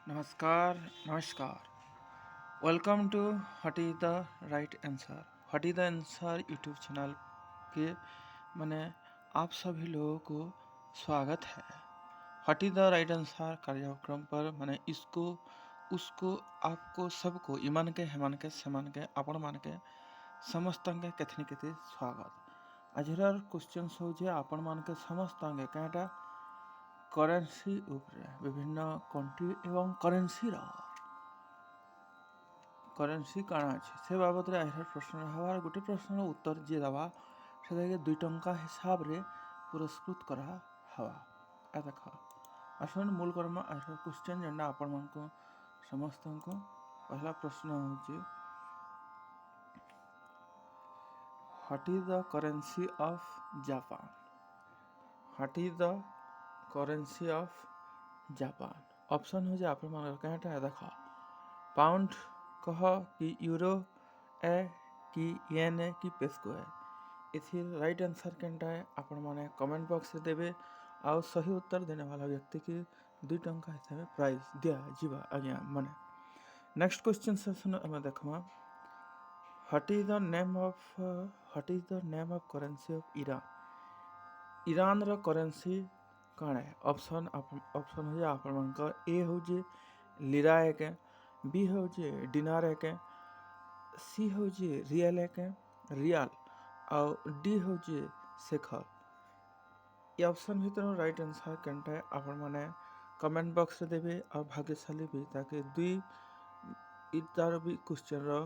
नमस्कार नमस्कार welcome to what is the right answer. What is the answer YouTube channel के मैंने आप सभी लोगों को स्वागत है। What is the right answer कार्यक्रम पर मैंने इसको उसको आपको सबको इमान के हेमान के समान के आपण मान के समस्त के केथनी केते स्वागत। आजर क्वेश्चन हो आपण मान के समस्त कटा करेन्सी विभिन्न कंट्री एवं करेन्सी काण अच्छे से बाबद आज प्रश्न हमार गोटे प्रश्न उत्तर जी दवा से 2 टंका हिसाब रे पुरस्कृत करा हवा देख आसन मूल कर्म आज क्वेश्चन जेना आपण मानको समस्त को पहला प्रश्न हो what is the currency of Japan. What is the currency of Japan option हो आपण मान कटा देख पाउंड कह कि यूरो ए कि येन ए कि पेस्को है। इथिर राइट आंसर केनटा है आपण माने कमेंट बॉक्स रे देबे आ सही उत्तर देने वाला व्यक्ति की 2 टंका हिसाब में प्राइज दिया जीवा आज्ञा माने। नेक्स्ट क्वेश्चन सेशन हम देखमा what is the name of currency of Iran. Iran रो करेंसी काण है ऑप्शन हो आपण मानकर ए हो जे लिरा एक बी हो जे डिनार एक सी हो जे रियल एक रियाल और डी हो जे शेखर। ये ऑप्शन भीतर राइट आंसर केनटा है आपण माने कमेंट बॉक्स रे देबे और भाग्यशाली भी ताकि 2 इतार भी क्वेश्चन रो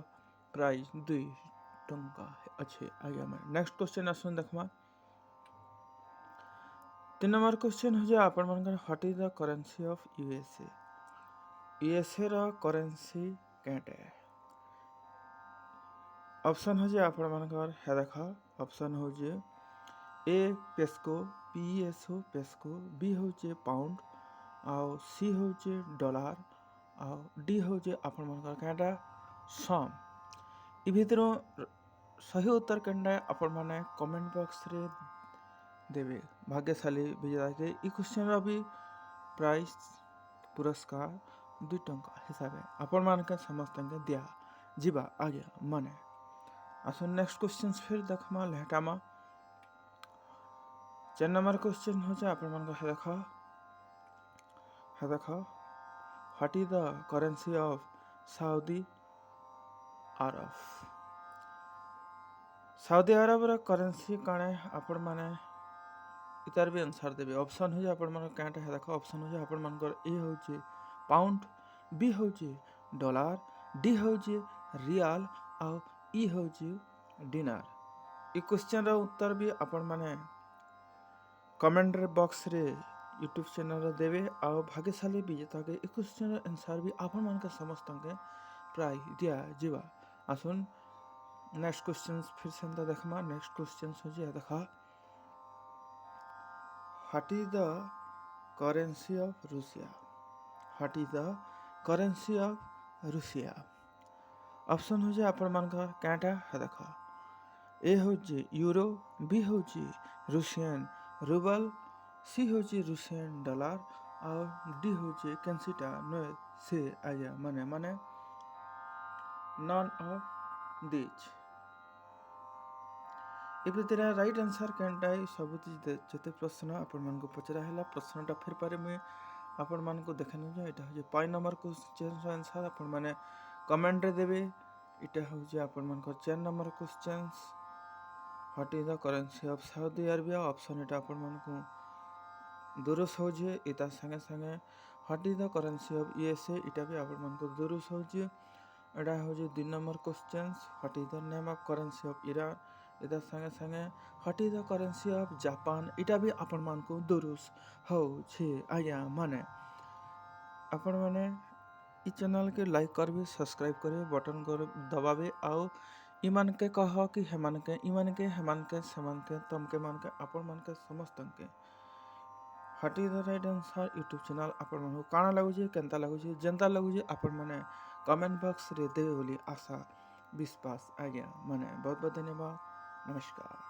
प्राइस 2 टंका अच्छे आगे में। नेक्स्ट क्वेश्चन आसन देखमा 3 नंबर क्वेश्चन हो जे आपण मानकर what is the currency of USA. USA रो करेंसी केटे है ऑप्शन हो जे आपण मानकर है देखा ऑप्शन हो जे ए पेस्को पीएसओ पेस्को बी हो जे पाउंड आउ सी हो जे डॉलर आउ डी हो जे आपण मानकर केटा सम। इ भीतर सही उत्तर केनटा आपण माने कमेंट बॉक्स रे देवे भाग्यशाली विजेता के इ क्वेश्चन रो भी प्राइस पुरस्कार 2 टंका हिसाब आपण मान के समस्त के दिया जीवा आगे माने। आसो नेक्स्ट क्वेश्चन फिर देखमा लेटामा 4 नंबर क्वेश्चन हो जा आपण मान को देखा what is the currency of Saudi Arab. Saudi Arab रा करेंसी काणे आपण माने इतार भी आंसर देबे ऑप्शन हो जा आपण मान काटा है देखो ऑप्शन हो जा आपण मान को ए हो जे पाउंड बी हो जे डॉलर डी हो जे रियाल और ई हो जे डिनार। इ क्वेश्चन रा उत्तर भी आपण माने कमेंट रे बॉक्स रे यूट्यूब चैनल रे देवे और भाग्यशाली विजेता के इ क्वेश्चन रा आंसर भी आपण मान के समस्त के प्राइज दिया जीवा। आसुन नेक्स्ट क्वेश्चन फिर से देखमा नेक्स्ट क्वेश्चन हो जे देखा what is the currency of Russia. What is the currency of Russia option हो जे आपण मान का काटा है देखा ए हो जे यूरो बी हो जे रूसियन रूबल सी हो जे रूसियन डॉलर और डी हो जे कैंसिटा नो से आया माने माने नॉन ऑफ दिस। ए तेरा राइट आंसर केनटा है सब जते प्रश्न आपण मान को पचरा हैला प्रश्नटा फिर पारे में आपण मान को देखने जो एटा हो 5 नंबर क्वेश्चन आंसर आपण माने कमेंट रे देबे। इटा हो जे आपण मान को 4 number questions what is the currency of Saudi Arabia option एटा आपण मान को दुरुस हो जे इता संगे संगे what is the currency of USA इटा भी आपण मान को दुरुस हो जे एटा हो जे 2 number questions what is the name of currency of Iran इधर संगे संगे what is the currency of Japan इटा भी आपण मान को दुरुस हो छे आया माने। आपण माने इ चैनल के लाइक करबे सब्सक्राइब करे बटन कर दबावे आओ इमान के कह कि हेमान के इमान के हेमान के समान के तम के मान के आपण मान के समस्त के what is the right answer YouTube channel आपण मान को काना लागु जे केनता लागु जे जनता लागु जे आपण माने कमेंट बॉक्स रे देवे बोली आशा विश्वास आज्ञा माने बहुत बहुत धन्यवाद नमस्कार।